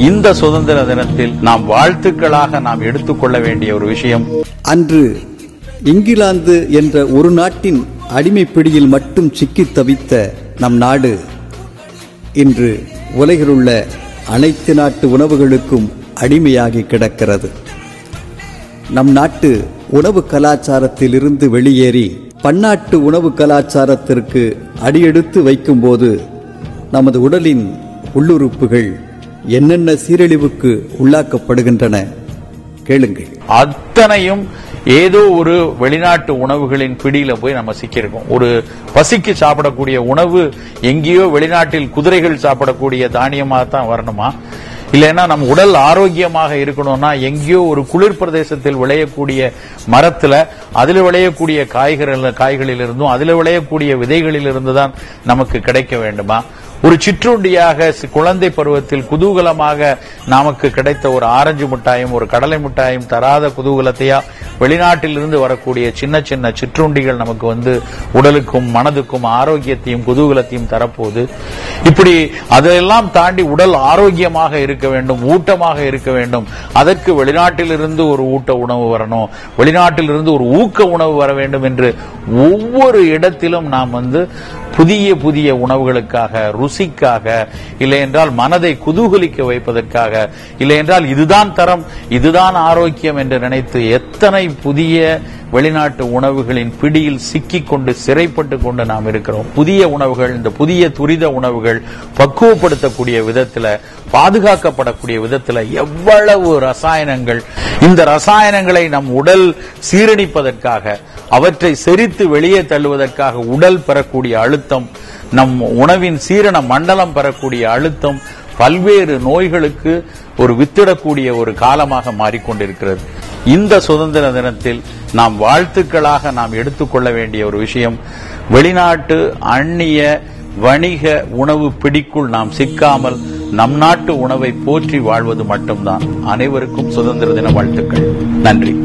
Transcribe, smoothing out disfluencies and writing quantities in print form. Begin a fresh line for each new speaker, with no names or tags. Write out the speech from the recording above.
இந்த சுதந்திர தினத்தில் நாம் வாழ்த்துக்களாக நாம் எடுத்துக்கொள்ள வேண்டிய ஒரு விஷயம்,
அன்று இங்கிலாந்து என்ற ஒரு நாட்டின் அடிமைப்பிடியில் மட்டும் சிக்கித் தவித்த நம் நாடு இன்று உலகிலுள்ள அனைத்து நாட்டு உணவுகளுக்கும் அடிமையாகி கிடக்கிறது. நம் நாட்டு உணவு கலாச்சாரத்தில் இருந்து வெளியேறி பன்னாட்டு உணவு கலாச்சாரத்திற்கு அடியெடுத்து வைக்கும்போது நமது உடலின் உள்ளுறுப்புகள் என்னென்ன சீரழிவுக்கு உள்ளாக்கப்படுகின்றன கேளுங்கள்.
அத்தனையும் ஏதோ ஒரு வெளிநாட்டு உணவுகளின் பிடியில போய் நம்ம சிக்கியிருக்கோம். ஒரு பசிக்கு சாப்பிடக்கூடிய உணவு எங்கேயோ வெளிநாட்டில் குதிரைகள் சாப்பிடக்கூடிய தானியமாக தான் வரணுமா? இல்லைன்னா நம்ம உடல் ஆரோக்கியமாக இருக்கணும்னா எங்கேயோ ஒரு குளிர் பிரதேசத்தில் விளையக்கூடிய மரத்துல அதுல விளையக்கூடிய காய்களிலிருந்தும் அதுல விளையக்கூடிய விதைகளிலிருந்து தான் நமக்கு கிடைக்க வேண்டுமா? ஒரு சிற்றுண்டியாக குழந்தை பருவத்தில் குதூகலமாக நமக்கு கிடைத்த ஒரு ஆரஞ்சு மிட்டாயும் ஒரு கடலை மிட்டாயும் தராத குதூகலத்தையா வெளிநாட்டிலிருந்து வரக்கூடிய சின்ன சின்ன சிற்றுண்டிகள் நமக்கு உடலுக்கும் மனதுக்கும் ஆரோக்கியத்தையும் குதூகலத்தையும் தரப்போகுது. இப்படி அதையெல்லாம் தாண்டி உடல் ஆரோக்கியமாக இருக்க வேண்டும், ஊட்டமாக இருக்க வேண்டும். அதற்கு வெளிநாட்டிலிருந்து ஒரு ஊட்ட உணவு வரணும், வெளிநாட்டிலிருந்து ஒரு ஊக்க உணவு வர வேண்டும் என்று ஒவ்வொரு இடத்திலும் நாம் புதிய புதிய உணவுகளுக்காக, ருசிக்காக, இல்லை என்றால் மனதை குதூகலிக்க வைப்பதற்காக, இல்லை என்றால் இதுதான் தரம், இதுதான் ஆரோக்கியம் என்று நினைத்து எத்தனை புதிய வெளிநாட்டு உணவுகளின் பிடியில் சிக்கிக் கொண்டு சிறைப்பட்டு கொண்டு நாம் இருக்கிறோம். புதிய உணவுகள், இந்த புதிய துரித உணவுகள் பக்குவப்படுத்தக்கூடிய விதத்துல, பாதுகாக்கப்படக்கூடிய விதத்துல எவ்வளவு ரசாயனங்கள், இந்த ரசாயனங்களை நம் உடல் சீரணிப்பதற்காக, அவற்றை செரித்து வெளியே தள்ளுவதற்காக உடல் பெறக்கூடிய அழுத்தம், நம் உணவின் சீரண மண்டலம் பெறக்கூடிய அழுத்தம் பல்வேறு நோய்களுக்கு ஒரு வித்திடக்கூடிய ஒரு காலமாக மாறிக்கொண்டிருக்கிறது. இந்த சுதந்திர தினத்தில் நாம் வாழ்த்துக்களாக நாம் எடுத்துக்கொள்ள வேண்டிய ஒரு விஷயம், வெளிநாட்டு அந்நிய வணிக உணவு பிடிக்குள் நாம் சிக்காமல் நம் நாட்டு உணவை போற்றி வாழ்வது மட்டும்தான். அனைவருக்கும் சுதந்திர தின வாழ்த்துக்கள். நன்றி.